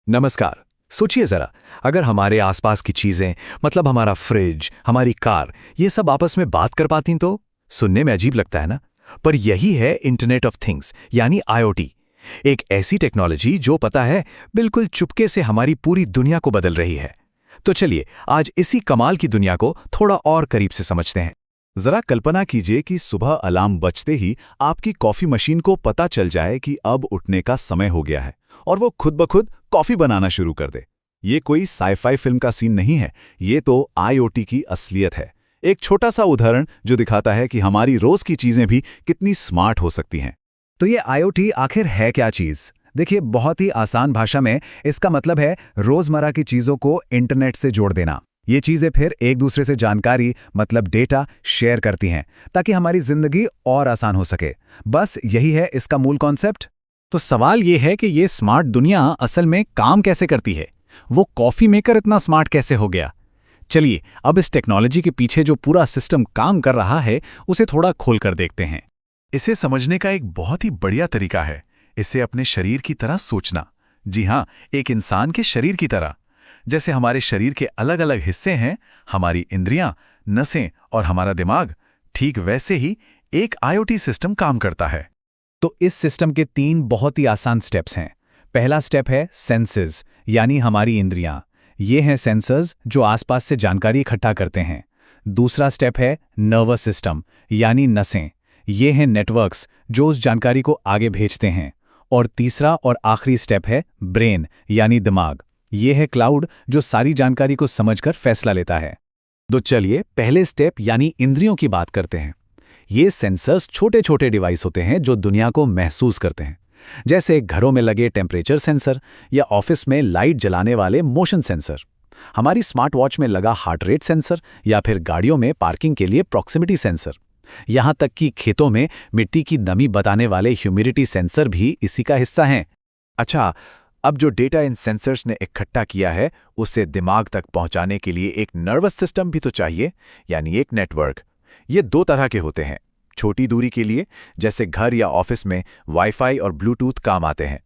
नमस्कार। सोचिए जरा, अगर हमारे आसपास की चीजें मतलब हमारा फ्रिज, हमारी कार, ये सब आपस में बात कर पाती तो सुनने में अजीब लगता है ना। पर यही है इंटरनेट ऑफ थिंग्स यानी आईओटी। एक ऐसी टेक्नोलॉजी जो पता है बिल्कुल चुपके से हमारी पूरी दुनिया को बदल रही है। तो चलिए आज इसी कमाल की दुनिया को थोड़ा और करीब से समझते हैं। जरा कल्पना कीजिए कि सुबह अलार्म बजते ही आपकी कॉफी मशीन को पता चल जाए कि अब उठने का समय हो गया है और वो खुद ब खुद कॉफी बनाना शुरू कर दे। ये कोई साइफाई फिल्म का सीन नहीं है, ये तो आईओटी की असलियत है। एक छोटा सा उदाहरण जो दिखाता है कि हमारी रोज की चीजें भी कितनी स्मार्ट हो सकती हैं। तो ये आईओटी आखिर है क्या चीज? देखिए, बहुत ही आसान भाषा में इसका मतलब है रोजमर्रा की चीजों को इंटरनेट से जोड़ देना। ये चीजें फिर एक दूसरे से जानकारी मतलब डेटा शेयर करती हैं ताकि हमारी जिंदगी और आसान हो सके। बस यही है इसका मूल कॉन्सेप्ट। तो सवाल ये है कि ये स्मार्ट दुनिया असल में काम कैसे करती है? वो कॉफी मेकर इतना स्मार्ट कैसे हो गया? चलिए अब इस टेक्नोलॉजी के पीछे जो पूरा सिस्टम काम कर रहा है उसे थोड़ा खोलकर देखते हैं। इसे समझने का एक बहुत ही बढ़िया तरीका है इसे अपने शरीर की तरह सोचना। जी हाँ, एक इंसान के शरीर की तरह। जैसे हमारे शरीर के अलग अलग हिस्से हैं, हमारी इंद्रियां, नसें और हमारा दिमाग, ठीक वैसे ही एक आईओटी सिस्टम काम करता है। तो इस सिस्टम के 3 बहुत ही आसान स्टेप्स हैं। पहला स्टेप है सेंसेस यानी हमारी इंद्रियां। ये हैं सेंसर्स जो आसपास से जानकारी इकट्ठा करते हैं। दूसरा स्टेप है नर्वस सिस्टम यानी नसें। ये हैं नेटवर्क्स जो उस जानकारी को आगे भेजते हैं। और तीसरा और आखिरी स्टेप है ब्रेन यानी दिमाग। ये है क्लाउड जो सारी जानकारी को समझकर फैसला लेता है। तो चलिए पहले स्टेप यानी इंद्रियों की बात करते हैं। ये सेंसर्स छोटे छोटे डिवाइस होते हैं जो दुनिया को महसूस करते हैं, जैसे घरों में लगे टेम्परेचर सेंसर या ऑफिस में लाइट जलाने वाले मोशन सेंसर, हमारी स्मार्ट वॉच में लगा हार्ट रेट सेंसर या फिर गाड़ियों में पार्किंग के लिए प्रॉक्सिमिटी सेंसर। यहाँ तक कि खेतों में मिट्टी की नमी बताने वाले ह्यूमिडिटी सेंसर भी इसी का हिस्सा हैं। अच्छा, अब जो डेटा इन सेंसर्स ने इकट्ठा किया है उसे दिमाग तक पहुंचाने के लिए एक नर्वस सिस्टम भी तो चाहिए, यानी एक नेटवर्क। ये 2 तरह के होते हैं। छोटी दूरी के लिए जैसे घर या ऑफिस में वाईफाई और ब्लूटूथ काम आते हैं,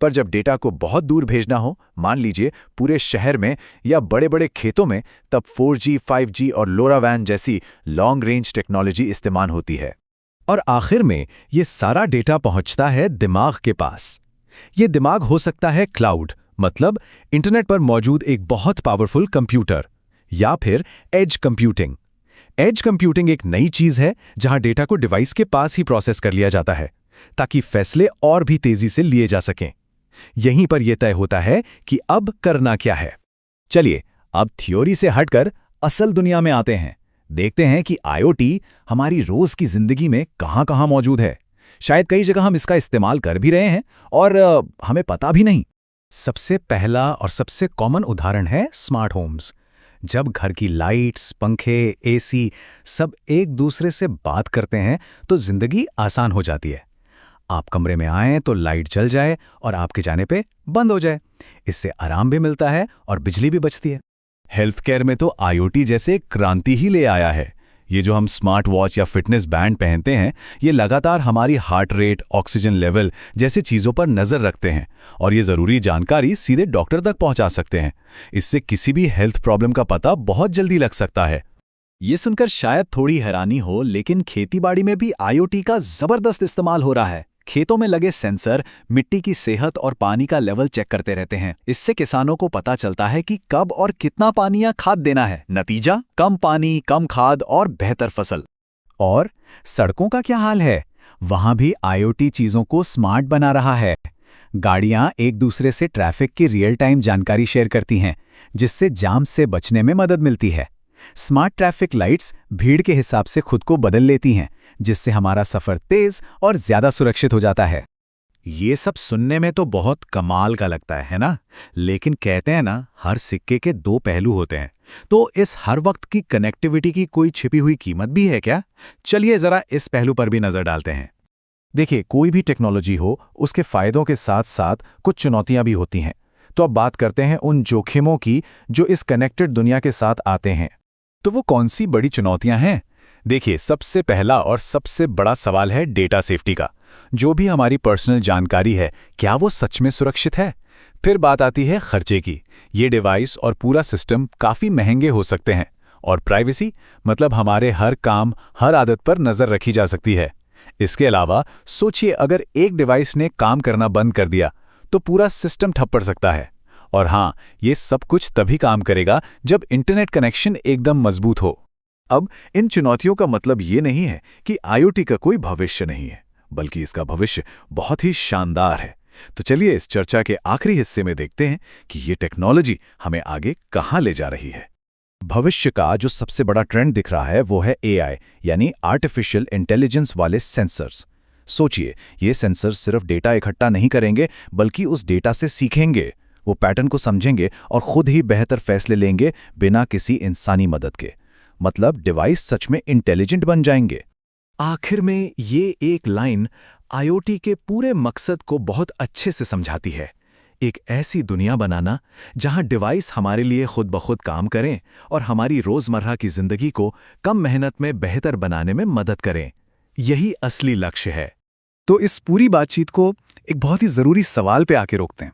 पर जब डेटा को बहुत दूर भेजना हो, मान लीजिए पूरे शहर में या बड़े बड़े खेतों में, तब 4G, 5G और लोरावैन जैसी लॉन्ग रेंज टेक्नोलॉजी इस्तेमाल होती है। और आखिर में ये सारा डेटा पहुंचता है दिमाग के पास। ये दिमाग हो सकता है क्लाउड मतलब इंटरनेट पर मौजूद एक बहुत पावरफुल कंप्यूटर, या फिर एज कंप्यूटिंग। एज कंप्यूटिंग एक नई चीज है जहां डेटा को डिवाइस के पास ही प्रोसेस कर लिया जाता है ताकि फैसले और भी तेजी से लिए जा सकें। यहीं पर यह तय होता है कि अब करना क्या है। चलिए अब थ्योरी से हटकर असल दुनिया में आते हैं। देखते हैं कि आईओटी हमारी रोज की जिंदगी में कहां-कहां मौजूद है। शायद कई जगह हम इसका इस्तेमाल कर भी रहे हैं और हमें पता भी नहीं। सबसे पहला और सबसे कॉमन उदाहरण है स्मार्ट होम्स। जब घर की लाइट्स, पंखे, एसी सब एक दूसरे से बात करते हैं तो जिंदगी आसान हो जाती है। आप कमरे में आएं तो लाइट जल जाए और आपके जाने पे बंद हो जाए। इससे आराम भी मिलता है और बिजली भी बचती है। हेल्थ केयर में तो आईओटी जैसे क्रांति ही ले आया है। ये जो हम स्मार्ट वॉच या फिटनेस बैंड पहनते हैं, ये लगातार हमारी हार्ट रेट, ऑक्सीजन लेवल जैसे चीज़ों पर नज़र रखते हैं और ये ज़रूरी जानकारी सीधे डॉक्टर तक पहुंचा सकते हैं। इससे किसी भी हेल्थ प्रॉब्लम का पता बहुत जल्दी लग सकता है। ये सुनकर शायद थोड़ी हैरानी हो, लेकिन खेतीबाड़ी में भी आईओटी का जबरदस्त इस्तेमाल हो रहा है। खेतों में लगे सेंसर मिट्टी की सेहत और पानी का लेवल चेक करते रहते हैं। इससे किसानों को पता चलता है कि कब और कितना पानी या खाद देना है। नतीजा, कम पानी, कम खाद और बेहतर फसल। और सड़कों का क्या हाल है? वहां भी आईओटी चीजों को स्मार्ट बना रहा है। गाड़ियां एक दूसरे से ट्रैफिक की रियल टाइम जानकारी शेयर करती हैं, जिससे जाम से बचने में मदद मिलती है। स्मार्ट ट्रैफिक लाइट्स भीड़ के हिसाब से खुद को बदल लेती हैं, जिससे हमारा सफर तेज और ज्यादा सुरक्षित हो जाता है। ये सब सुनने में तो बहुत कमाल का लगता है ना? लेकिन कहते हैं ना, हर सिक्के के 2 पहलू होते हैं। तो इस हर वक्त की कनेक्टिविटी की कोई छिपी हुई कीमत भी है क्या? चलिए जरा इस पहलू पर भी नजर डालते हैं। देखिए, कोई भी टेक्नोलॉजी हो, उसके फायदों के साथ साथ कुछ चुनौतियां भी होती हैं। तो अब बात करते हैं उन जोखिमों की जो इस कनेक्टेड दुनिया के साथ आते हैं। तो वो कौन सी बड़ी चुनौतियां हैं? देखिए, सबसे पहला और सबसे बड़ा सवाल है डेटा सेफ्टी का। जो भी हमारी पर्सनल जानकारी है, क्या वो सच में सुरक्षित है? फिर बात आती है खर्चे की। ये डिवाइस और पूरा सिस्टम काफ़ी महंगे हो सकते हैं। और प्राइवेसी, मतलब हमारे हर काम, हर आदत पर नज़र रखी जा सकती है। इसके अलावा सोचिए, अगर एक डिवाइस ने काम करना बंद कर दिया तो पूरा सिस्टम ठप पड़ सकता है। और हाँ, ये सब कुछ तभी काम करेगा जब इंटरनेट कनेक्शन एकदम मजबूत हो। अब इन चुनौतियों का मतलब ये नहीं है कि IoT का कोई भविष्य नहीं है, बल्कि इसका भविष्य बहुत ही शानदार है। तो चलिए इस चर्चा के आखिरी हिस्से में देखते हैं कि ये टेक्नोलॉजी हमें आगे कहाँ ले जा रही है। भविष्य का जो सबसे बड़ा ट्रेंड दिख रहा है वो है AI, यानी आर्टिफिशियल इंटेलिजेंस वाले सेंसर्स। सोचिए, ये सेंसर्स सिर्फ डेटा इकट्ठा नहीं करेंगे, बल्कि उस डेटा से सीखेंगे। वो पैटर्न को समझेंगे और खुद ही बेहतर फैसले लेंगे बिना किसी इंसानी मदद के। मतलब डिवाइस सच में इंटेलिजेंट बन जाएंगे। आखिर में ये एक लाइन IoT के पूरे मकसद को बहुत अच्छे से समझाती है। एक ऐसी दुनिया बनाना जहां डिवाइस हमारे लिए खुद ब खुद काम करें और हमारी रोजमर्रा की जिंदगी को कम मेहनत में बेहतर बनाने में मदद करें। यही असली लक्ष्य है। तो इस पूरी बातचीत को एक बहुत ही ज़रूरी सवाल पे आके रोकते हैं।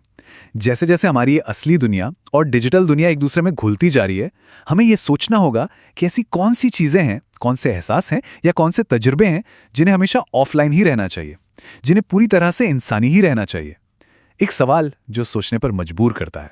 जैसे जैसे हमारी ये असली दुनिया और डिजिटल दुनिया एक दूसरे में घुलती जा रही है, हमें ये सोचना होगा कि ऐसी कौन सी चीज़ें हैं, कौन से एहसास हैं या कौन से तजुर्बे हैं जिन्हें हमेशा ऑफलाइन ही रहना चाहिए, जिन्हें पूरी तरह से इंसानी ही रहना चाहिए। एक सवाल जो सोचने पर मजबूर करता है।